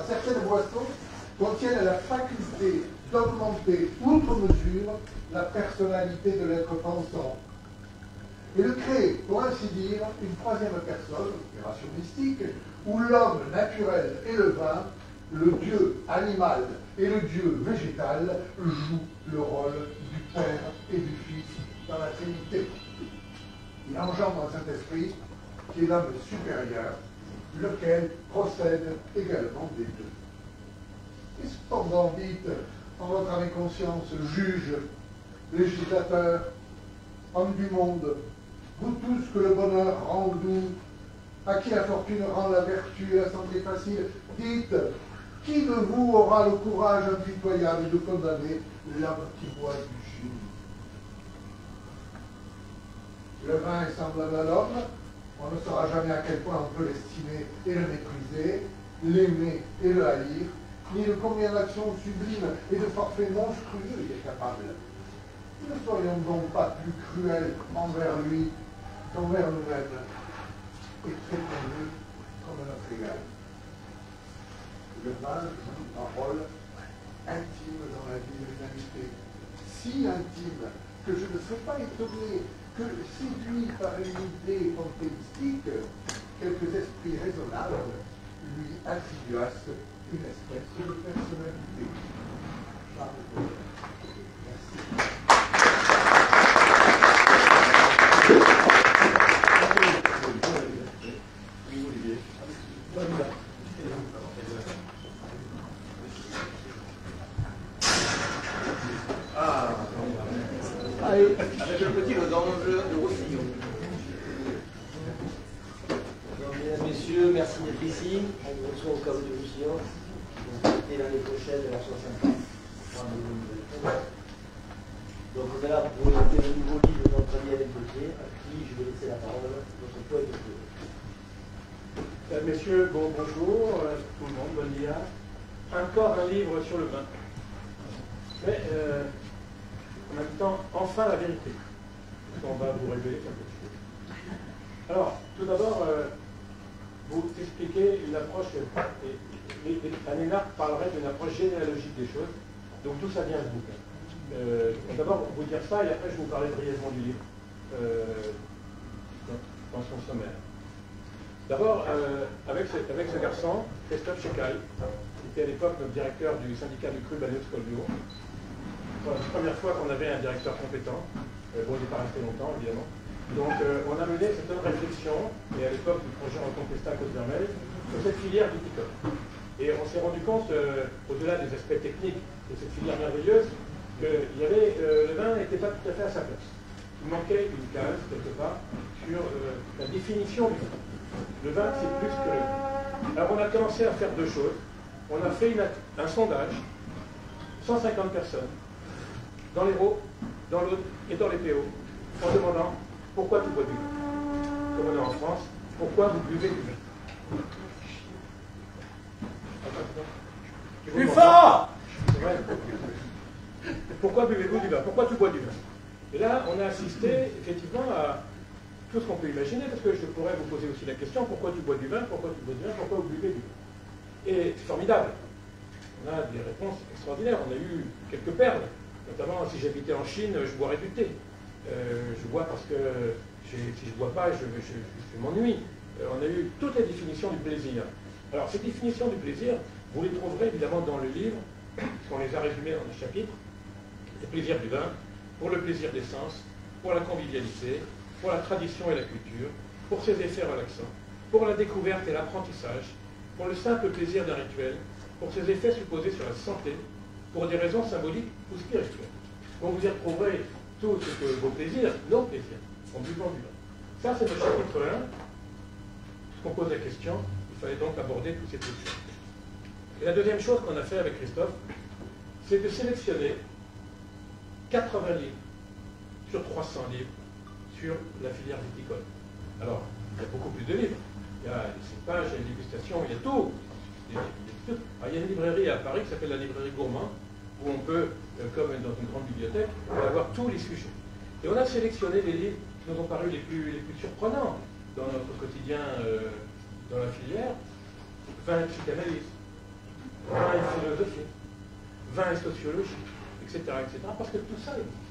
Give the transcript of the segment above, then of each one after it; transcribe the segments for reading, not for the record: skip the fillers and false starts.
certaines boissons contiennent la faculté d'augmenter outre mesure la personnalité de l'être pensant et de créer, pour ainsi dire, une troisième personne, opération mystique, où l'homme naturel et le vin, le dieu animal et le dieu végétal jouent le rôle du Père et du Fils dans la Trinité. Il engendre un Saint-Esprit qui est l'homme supérieur, lequel procède également des deux. Et cependant, dites, en votre âme et conscience, juge, législateur, homme du monde, vous tous que le bonheur rend doux, à qui la fortune rend la vertu et la santé facile, dites, qui de vous aura le courage impitoyable de condamner l'homme qui boit du jus? Le vin est semblable à l'homme, on ne saura jamais à quel point on peut l'estimer et le mépriser, l'aimer et le haïr, ni de combien d'actions sublimes et de forfaits monstrueux il est capable. Ne soyons donc pas plus cruels envers lui qu'envers nous-mêmes, et traitons-le comme notre égal. Le vin joue un rôle intime dans la vie de l'humanité, si intime que je ne serais pas étonné que, séduits par une idée panthéistique, quelques esprits raisonnables lui attribuassent une espèce de personnalité. Charles Baudelaire. Merci. Avec le petit losange de Roussillon. Mesdames, Messieurs, merci d'être ici. On vous reçoit au caveau de Roussillon. Et l'année prochaine, de la 60. Donc on est là pour écouter le nouveau livre de notre ami Alain Gauthier, à qui je vais laisser la parole. Notre poète de Messieurs, bonjour, tout le monde, bon dia. Encore un livre sur le vin. Mais en même temps, enfin la vérité. On va vous révéler quelque chose. Alors, tout d'abord, vous expliquez une approche, Anne Hénard parlerait d'une approche généalogique des choses, donc tout ça vient de bouquin. D'abord, vous dire ça, et après je vous parler brièvement du livre, dans son sommaire. D'abord, avec ce garçon, Christophe Checal, qui était à l'époque notre directeur du syndicat du cru Bagneux-Scolvio. C'est la première fois qu'on avait un directeur compétent. Bon, il n'est pas resté longtemps, évidemment. Donc, on a mené cette réflexion, et à l'époque du projet Reconquista Côte-Vermeille, sur cette filière viticole. Et on s'est rendu compte, au-delà des aspects techniques de cette filière merveilleuse, que le vin n'était pas tout à fait à sa place. Il manquait une case, quelque part, sur la définition du vin. Le vin, c'est plus que le vin. Alors, on a commencé à faire deux choses. On a fait un sondage, 150 personnes, dans l'Hérault, dans l'Aude et dans les PO, en demandant pourquoi tu bois du vin. Comme on est en France, pourquoi vous buvez du vin. Plus fort! Pourquoi buvez-vous du vin? Pourquoi tu bois du vin? Et là, on a assisté effectivement à tout ce qu'on peut imaginer, parce que je pourrais vous poser aussi la question, pourquoi tu bois du vin? Pourquoi tu bois du vin? Pourquoi vous buvez du vin? Et c'est formidable. On a des réponses extraordinaires. On a eu quelques perles. Notamment, si j'habitais en Chine, je boirais du thé. Je bois parce que si je ne bois pas, je m'ennuie. On a eu toutes les définitions du plaisir. Alors, ces définitions du plaisir, vous les trouverez évidemment dans le livre, puisqu'on les a résumées dans le chapitre. Le plaisir du vin, pour le plaisir des sens, pour la convivialité, pour la tradition et la culture, pour ses effets relaxants, pour la découverte et l'apprentissage, pour le simple plaisir d'un rituel, pour ses effets supposés sur la santé, pour des raisons symboliques ou spirituelles. Donc vous y retrouverez tout ce que vos plaisirs, nos plaisirs, en buvant du vin. Ça, c'est le chapitre 1. Puisqu'on pose la question, il fallait donc aborder toutes ces questions. Et la deuxième chose qu'on a fait avec Christophe, c'est de sélectionner 80 livres sur 300 livres sur la filière viticole. Alors, il y a beaucoup plus de livres. Il y a des cépages, il y a des dégustations, il y a tout. Alors, il y a une librairie à Paris qui s'appelle la librairie Gourmand, où on peut, comme dans une grande bibliothèque, avoir tous les sujets. Et on a sélectionné les livres qui nous ont paru les plus surprenants dans notre quotidien dans la filière. 20 psychanalystes, vin et philosophie, vin et sociologie, etc., etc., parce que tout ça existe.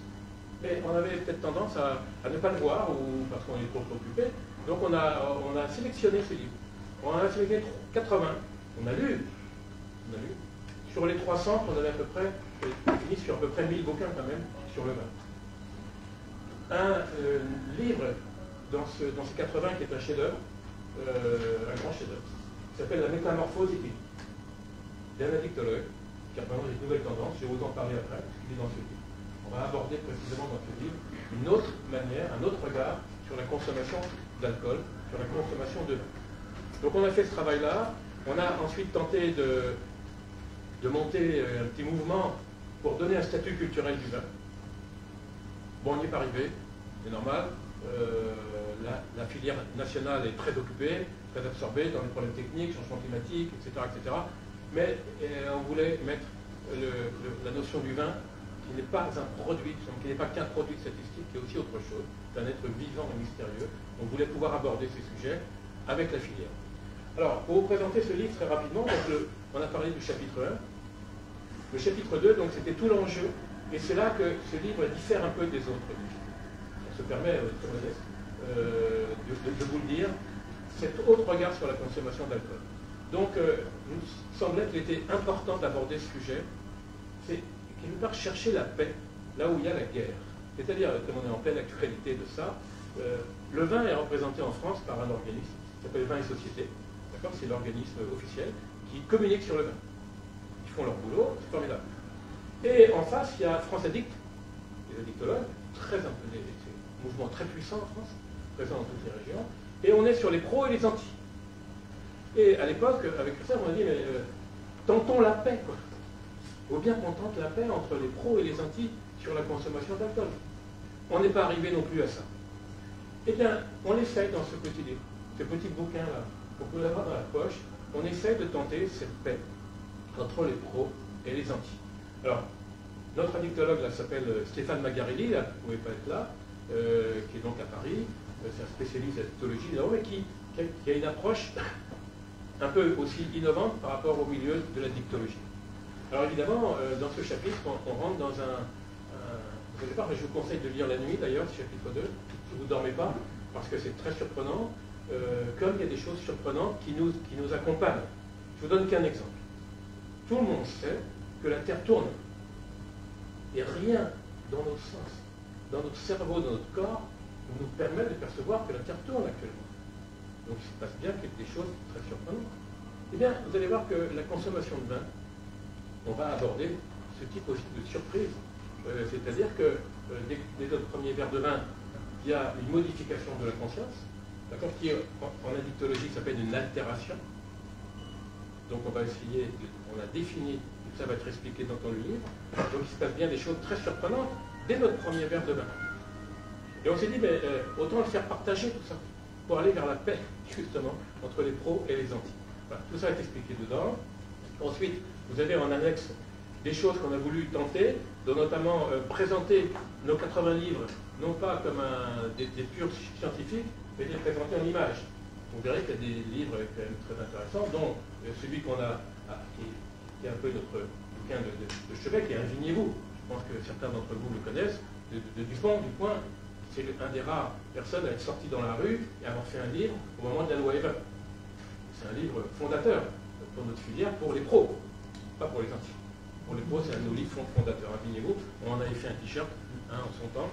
Mais on avait peut-être tendance à ne pas le voir, ou parce qu'on est trop occupé. Donc on a sélectionné ces livres. On en a sélectionné 80. On a lu. Sur les 300, on avait à peu près, fini sur à peu près 1000 bouquins quand même, sur le vin. Un livre dans ces 80 qui est un chef-d'œuvre, un grand chef-d'œuvre, qui s'appelle La Métamorphose éthique, d'un addictologue, qui a vraiment des nouvelles tendances, je vais vous en parler après, parce qu'il est dans ce livre. On va aborder précisément dans ce livre une autre manière, un autre regard sur la consommation d'alcool, sur la consommation de vin. Donc on a fait ce travail-là, on a ensuite tenté de monter un petit mouvement pour donner un statut culturel du vin. Bon, on n'y est pas arrivé, c'est normal. La filière nationale est très occupée, très absorbée dans les problèmes techniques, changement climatique, etc. etc. Mais on voulait mettre la notion du vin qui n'est pas un produit, qui n'est pas qu'un produit statistique, qui est aussi autre chose, c'est un être vivant et mystérieux. On voulait pouvoir aborder ces sujets avec la filière. Alors, pour vous présenter ce livre très rapidement, donc on a parlé du chapitre 1. Le chapitre 2, donc c'était tout l'enjeu, et c'est là que ce livre diffère un peu des autres livres. On se permet, très modeste, de vous le dire, cet autre regard sur la consommation d'alcool. Donc, il nous semblait qu'il était important d'aborder ce sujet, c'est quelque part chercher la paix là où il y a la guerre. C'est-à-dire, comme on est en pleine actualité de ça, le vin est représenté en France par un organisme qui s'appelle Vin et Société. C'est l'organisme officiel qui communique sur le vin. Ils font leur boulot, c'est formidable. Et en face, il y a France Addict, les addictologues, c'est un mouvement très puissant en France, présent dans toutes les régions, et on est sur les pros et les antis. Et à l'époque, avec Christophe, on a dit, mais tentons la paix, quoi. Il faut bien qu'on tente la paix entre les pros et les antis sur la consommation d'alcool. On n'est pas arrivé non plus à ça. Eh bien, on essaye dans ce petit livre, ce petit bouquin-là, pour vous l'avoir dans la poche, on essaie de tenter cette paix entre les pros et les antis. Alors, notre addictologue là s'appelle Stéphane Magarilli, là, vous ne pouvez pas être là, qui est donc à Paris, c'est un spécialiste d'addictologie, mais qui a une approche un peu aussi innovante par rapport au milieu de l'addictologie. Alors évidemment, dans ce chapitre, on rentre dans vous savez pas, mais je vous conseille de lire la nuit d'ailleurs, ce chapitre 2, si vous ne dormez pas, parce que c'est très surprenant. Comme il y a des choses surprenantes qui nous accompagnent. Je vous donne qu'un exemple. Tout le monde sait que la Terre tourne. Et rien dans nos sens, dans notre cerveau, dans notre corps, nous permet de percevoir que la Terre tourne actuellement. Donc il se passe bien qu'il y ait des choses très surprenantes. Eh bien, vous allez voir que la consommation de vin, on va aborder ce type aussi de surprise. C'est-à-dire que dès notre premier verre de vin, il y a une modification de la conscience, d'accord, qui en addictologie s'appelle une altération. Donc on va essayer, on a défini, ça va être expliqué dans le livre, donc il se passe bien des choses très surprenantes dès notre premier verre de vin. Et on s'est dit, mais, autant le faire partager tout ça, pour aller vers la paix, justement, entre les pros et les antis. Voilà, tout ça est expliqué dedans. Ensuite, vous avez en annexe des choses qu'on a voulu tenter, de notamment présenter nos 80 livres, non pas comme des purs scientifiques, mais les présenter en images. Vous verrez qu'il y a des livres quand même très intéressants, dont celui qu'on a, qui est un peu notre bouquin de chevet, qui est Invignez-vous. Je pense que certains d'entre vous le connaissent, de Dupont. C'est un des rares personnes à être sorti dans la rue et avoir fait un livre au moment de la loi Evin. C'est un livre fondateur pour notre filière, pour les pros, pas pour les antis. Pour les pros, c'est un de nos livres fondateurs. Invignez-vous. On en avait fait un t-shirt en son temps.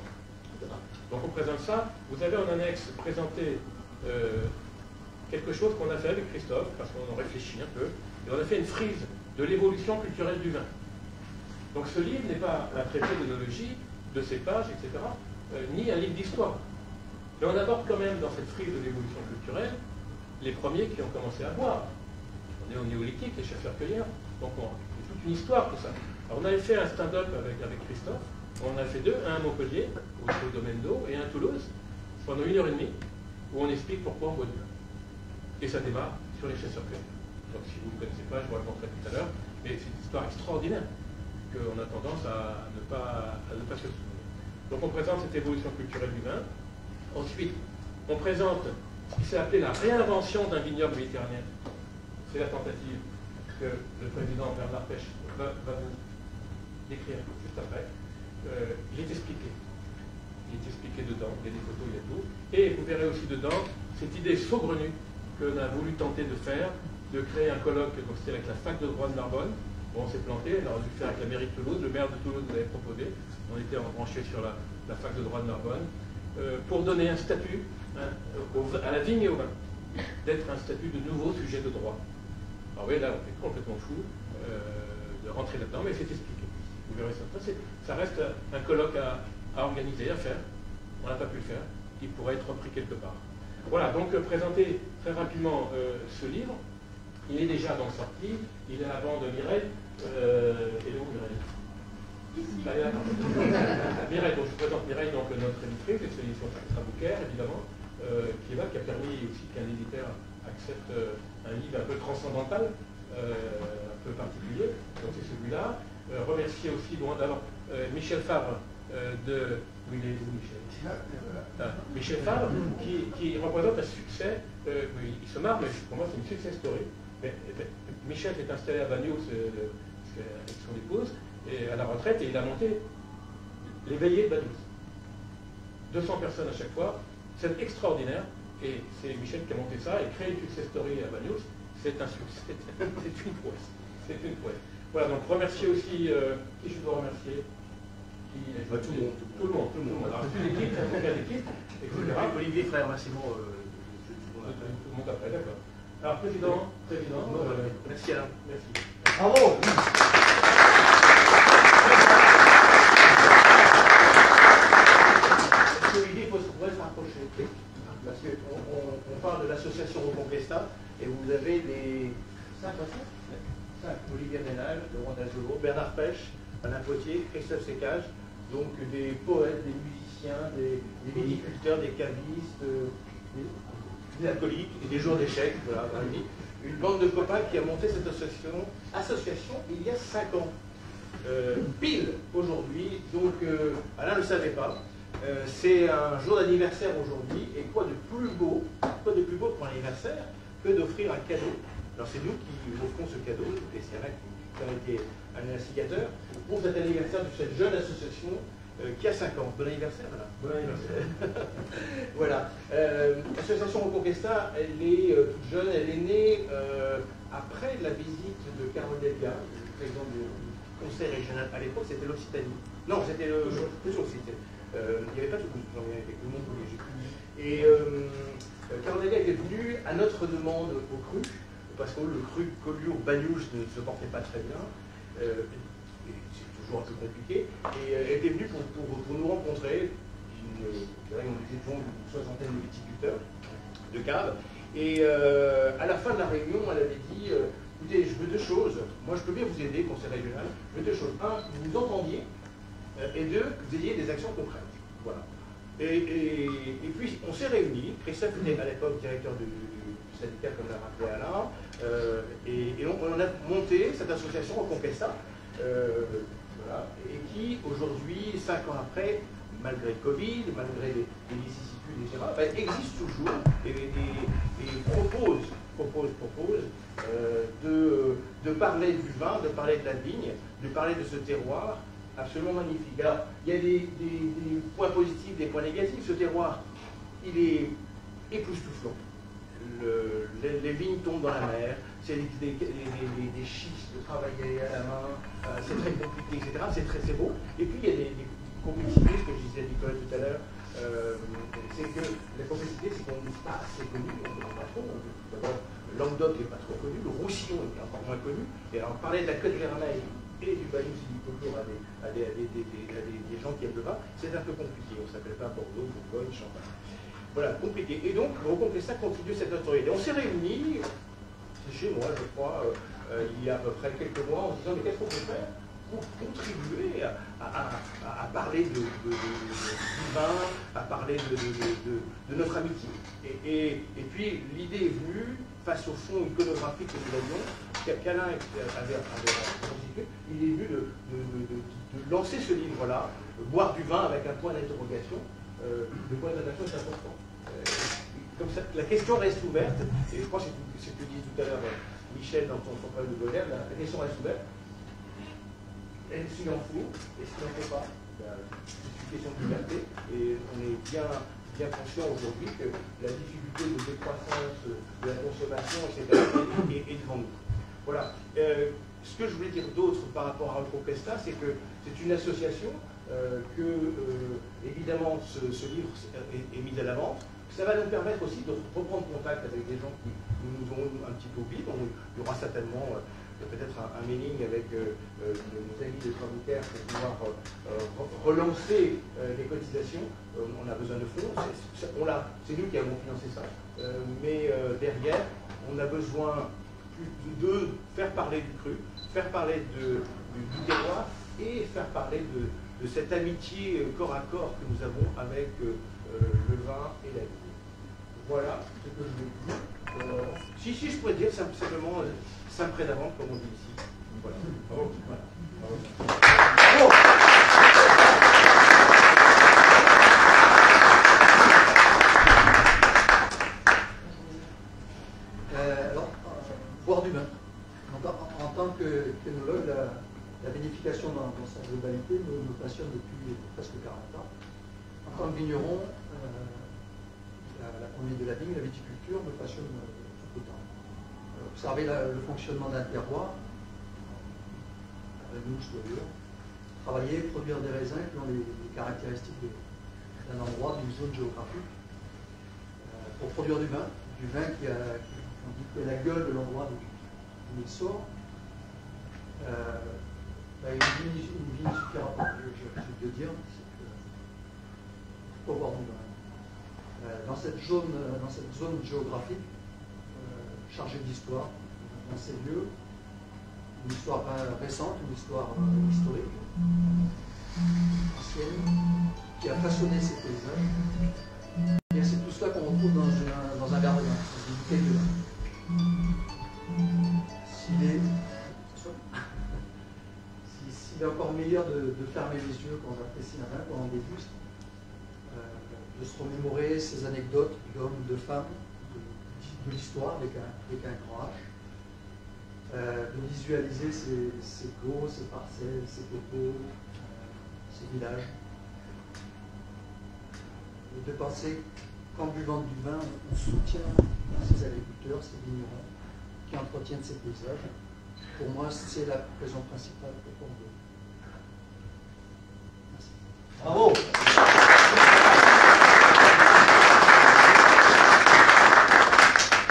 Donc on présente ça. Vous avez en annexe présenté quelque chose qu'on a fait avec Christophe, parce qu'on en réfléchit un peu, et on a fait une frise de l'évolution culturelle du vin. Donc ce livre n'est pas un traité d'œnologie, de cépage, etc., ni un livre d'histoire. Mais on aborde quand même dans cette frise de l'évolution culturelle les premiers qui ont commencé à boire. On est au néolithique, les chasseurs-cueilleurs, donc c'est toute une histoire tout ça. Alors on avait fait un stand-up avec Christophe, on en a fait deux, un à Montpellier, au domaine d'eau, et un à Toulouse, pendant 1h30, où on explique pourquoi on boit du vin. Et ça démarre sur les chasseurs-cueilleurs. Donc si vous ne connaissez pas, je vous raconterai tout à l'heure, mais c'est une histoire extraordinaire qu'on a tendance à ne pas se souvenir. Donc on présente cette évolution culturelle du vin. Ensuite, on présente ce qui s'est appelé la réinvention d'un vignoble méditerranéen. C'est la tentative que le président Bernard Pêche va vous décrire juste après, il est expliqué. Il est expliqué dedans, il y a des photos, il y a tout. Et vous verrez aussi dedans cette idée saugrenue qu'on a voulu tenter de faire, de créer un colloque, donc c'était avec la fac de droit de Narbonne. Bon, on s'est planté, on aurait dû faire avec la mairie de Toulouse, le maire de Toulouse nous avait proposé, on était branché sur la fac de droit de Narbonne, pour donner un statut à la vigne et au vin, d'être un statut de nouveau sujet de droit. Alors oui, là on est complètement fou de rentrer là-dedans, mais c'est expliqué. Vous verrez ça. Ça reste un colloque à organiser, à faire. On n'a pas pu le faire. Il pourrait être repris quelque part. Voilà, donc présenter très rapidement ce livre. Il est déjà donc sorti. Il est à la vente de Mireille. Et où Mireille? Ici. Là, Mireille, donc je présente Mireille, donc notre éditrice, c'est l'édition Traboucaire, évidemment, qui a permis aussi qu'un éditeur accepte un livre un peu transcendantal, un peu particulier. Donc c'est celui-là. Remercier aussi, d'abord, Michel Favre de... Où il est où, Michel? Michel Favre, qui représente un succès, il se marre, mais pour moi c'est une success story. Michel s'est installé à Bagnols avec son épouse, et à la retraite, et il a monté les veillées de Bagnols. 200 personnes à chaque fois, c'est extraordinaire, et c'est Michel qui a monté ça, et créé une success story à Bagnols, c'est un succès, c'est une prouesse. C'est une prouesse. Voilà, donc remercier aussi, qui je dois remercier? Tout le monde. Alors, toute l'équipe, etc. Olivier Frère, Massimo, tout le monde après, d'accord. Alors, président, merci Alain. Merci. Bravo. Olivier, il faut se rapprocher. Parce qu'on parle de l'association Reconquesta, et vous avez les 5 Olivier Ménage, Laurent Dajolo, Bernard Pêche, Alain Potier, Christophe Sécage, donc des poètes, des musiciens, des viticulteurs, des cavistes, des alcooliques et des jours d'échecs, voilà, une bande de copains qui a monté cette association il y a 5 ans. Pile aujourd'hui, donc Alain ne le savait pas, c'est un jour d'anniversaire aujourd'hui, et quoi de plus beau pour l'anniversaire que d'offrir un cadeau. Alors c'est nous qui offrons ce cadeau, et c'est Alain qui a été un instigateur, pour cet anniversaire de cette jeune association qui a 5 ans. Bon anniversaire, voilà. Bon anniversaire. Voilà. L'association Reconquesta, elle est toute jeune, elle est née après la visite de Carole Delga, le président du conseil régional. À l'époque, c'était l'Occitanie. Non, c'était plus l'Occitanie. Il n'y avait pas tout le monde, il y avait que Montpellier. Et Carole Delga était venue à notre demande au cru, parce que le cru Collioure-Bagnols ne se portait pas très bien. C'est toujours un peu compliqué, et elle était venue pour nous rencontrer. On était devant une soixantaine de viticulteurs de caves, et à la fin de la réunion, elle avait dit écoutez, je veux 2 choses, moi je peux bien vous aider, conseil régional, je veux 2 choses. 1, que vous entendiez, et 2, que vous ayez des actions concrètes. Voilà. Et puis on s'est réunis. Christophe était à l'époque directeur du syndicat, comme l'a rappelé Alain, et on a monté cette association Reconquesta, voilà, et qui aujourd'hui, 5 ans après, malgré le Covid, malgré les vicissitudes, etc., existe toujours et propose de parler du vin, de parler de la vigne, de parler de ce terroir absolument magnifique. Alors, il y a des points positifs, des points négatifs. Ce terroir, il est époustouflant. Les vignes tombent dans la mer, c'est des schistes travaillés à la main, c'est très compliqué, etc. C'est beau. Et puis il y a des complexités, ce que je disais à Nicolas tout à l'heure, c'est que la complexité, c'est qu'on n'est pas assez connu, on ne connaît pas trop. D'abord, Languedoc n'est pas trop connu, le Roussillon est encore moins connu. Et alors, parler de la Côte Vermeille et du Bagnols et du Collioure à des gens qui aiment le vin, c'est un peu compliqué. On ne s'appelle pas Bordeaux, Bourgogne, Champagne. Voilà, compliqué. Et donc, Reconquesta continue cette notoriété. On s'est réunis, c'est chez moi, je crois, il y a à peu près quelques mois, en se disant mais qu'est-ce qu'on peut faire pour contribuer à parler du vin, à parler de notre amitié. Et puis, l'idée est venue, face au fond iconographique que nous avions, qu'Alain avait constitué, il est venu de lancer ce livre-là, Boire du vin avec un point d'interrogation. Le point d'interrogation est important. Comme ça, la question reste ouverte, et je crois que c'est ce que disait tout à l'heure Michel dans son problème de Baudelaire, la question reste ouverte. Est-ce qu'il en faut? Est-ce qu'il n'en faut pas? C'est une question de liberté, et on est bien conscient aujourd'hui que la difficulté de décroissance de la consommation, etc., est devant nous. Voilà. Ce que je voulais dire d'autre par rapport à Reconquesta, c'est que c'est une association évidemment, ce livre est mis à la vente. Ça va nous permettre aussi de reprendre contact avec des gens qui nous ont un petit peu oubliés. Il y aura certainement peut-être un mailing avec nos amis des Trois Bouquets pour pouvoir relancer les cotisations. On a besoin de fonds. C'est nous qui avons financé ça. Mais derrière, on a besoin de faire parler du cru, faire parler du terroir et faire parler de cette amitié corps à corps que nous avons avec le vin et la vie. Voilà ce que je voulais dire. Si je pourrais dire simplement Saint-Pré-d'Avance, comme on dit ici. Voilà. Bravo. Voilà. Bravo. Alors, boire du vin. En tant qu'œnologue, la vinification dans sa globalité me passionne depuis presque 40 ans. En tant que vigneron, la conduite de la vigne, la viticulture me passionne tout autant. Observer le fonctionnement d'un terroir, la mouche, travailler, produire des raisins qui ont les caractéristiques d'un endroit, d'une zone géographique, pour produire du vin qui est la gueule de l'endroit d'où il sort. Une vie ne suffira pas, je veux dire, c'est que faut boire du vin. Dans cette zone géographique, chargée d'histoire, dans ces lieux, une histoire récente, une histoire historique, ancienne, qui a façonné ces paysages. Et c'est tout cela qu'on retrouve dans un verre de vin, dans une bouteille de vin. S'il est encore meilleur de fermer les yeux quand on apprécie un vin, quand on déguste, de se remémorer ces anecdotes d'hommes, de femmes, de l'histoire avec un grand H, de visualiser ces clos, ces parcelles, ces coteaux, ces villages, et de penser qu'en buvant du vin, on soutient ces agriculteurs, ces vignerons qui entretiennent ces paysages. Pour moi, c'est la raison principale pour moi. Merci. Bravo.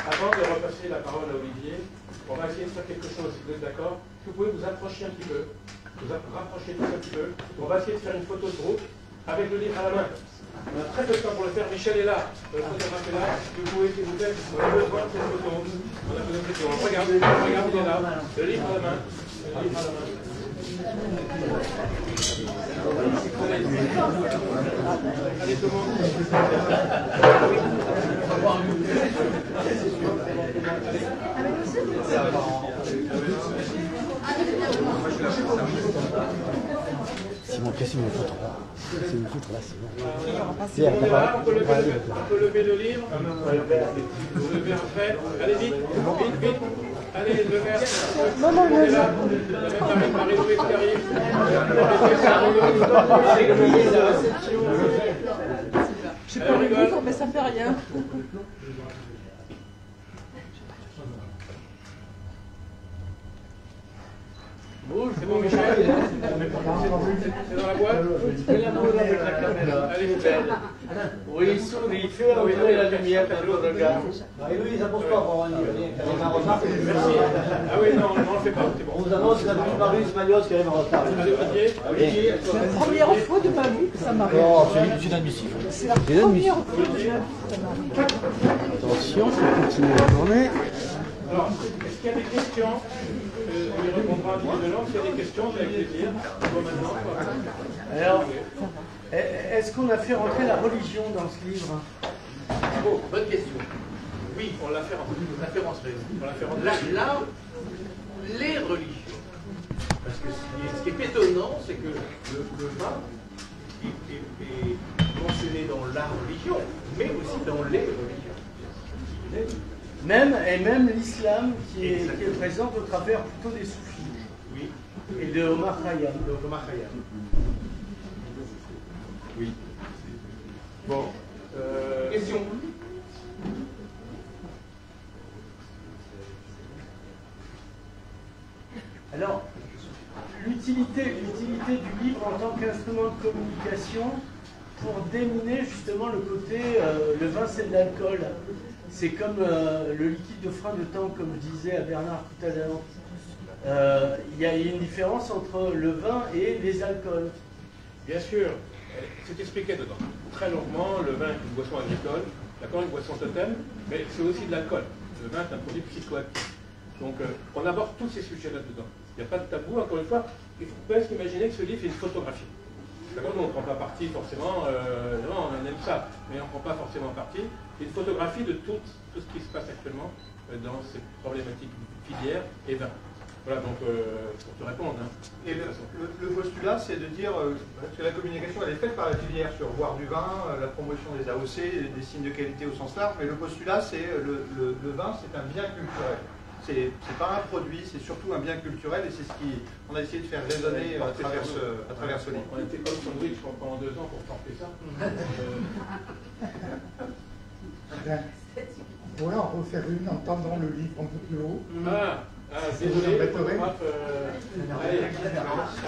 Avant de repasser la parole à Olivier, on va essayer de faire quelque chose, si vous êtes d'accord. Est-ce que vous pouvez vous approcher un petit peu, vous rapprocher tous un petit peu. On va essayer de faire une photo de groupe avec le livre à la main. On a très peu de temps pour le faire. Michel est là, le photographe est là. Vous pouvez, s'il vous plaît, on a besoin de cette photo. On a besoin de cette photo. Regarde, il est là. Le livre à la main. Le livre à la main. Allez, tout le monde. Simon, qu'est-ce que c'est une photo? C'est une photo là, c'est bon. On peut lever le livre. Le verre fait. Allez vite, vite, vite. Allez, le verre. Non, non, non. Marie-Louise qui arrive. Je peux rigoler, mais ça fait rien. C'est bon, Michel? C'est dans la boîte? Allez, belle. Oui, souris, fais rentrer la lumière quand je regarde. Marie-Louise, ça pose pas pour un livre. Merci. Ah oui, non, on le fait pas, c'est bon. On vous annonce la petite Marie-Louise Malios qui arrive en retard. Olivier. C'est la première fois de ma vie que ça m'arrive. Oh, c'est inadmissible. C'est la première fois de ma vie que ça m'arrive. Attention, on continue à tourner. Alors, est-ce qu'il y a des questions? On y répondra en de langue. S'il y a des questions, avec plaisir. Maintenant. Alors, est-ce qu'on a fait rentrer la religion dans ce livre? Oh, bonne question. Oui, on l'a fait rentrer. Là, les religions. Parce que ce qui est étonnant, c'est que le vin est mentionné dans la religion, mais aussi dans les religions. Même l'islam. l'islam qui est présente au travers plutôt des soufis. Oui. Et de Omar Khayyam. Donc Omar Khayyam. Oui. Bon. Question. Alors, l'utilité du livre en tant qu'instrument de communication pour déminer justement le côté le vin c'est de l'alcool. C'est comme le liquide de frein de tank, comme je disais à Bernard tout à l'heure. Il y a une différence entre le vin et les alcools. Bien sûr, c'est expliqué dedans. Très longuement, le vin est une boisson agricole, d'accord, une boisson totem, mais c'est aussi de l'alcool. Le vin est un produit psychoactif. Donc on aborde tous ces sujets là-dedans. Il n'y a pas de tabou, encore une fois, il faut pas s'imaginer que ce livre est une photographie. D'accord, nous on ne prend pas parti forcément, non, on aime ça, mais on ne prend pas forcément parti. C'est une photographie de tout ce qui se passe actuellement dans ces problématiques filières et vin. Voilà, donc pour te répondre. Hein, et le postulat, c'est de dire que la communication elle est faite par la filière sur boire du vin, la promotion des AOC, des signes de qualité au sens large, mais le postulat, c'est le vin, c'est un bien culturel. C'est pas un produit, c'est surtout un bien culturel et c'est ce qu'on a essayé de faire résonner à travers ce livre. On était comme sandwich pendant 2 ans pour porter ça. On pourrait en refaire une en tendant le livre un peu plus haut. Désolé.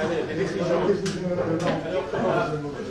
Allez, les exigences.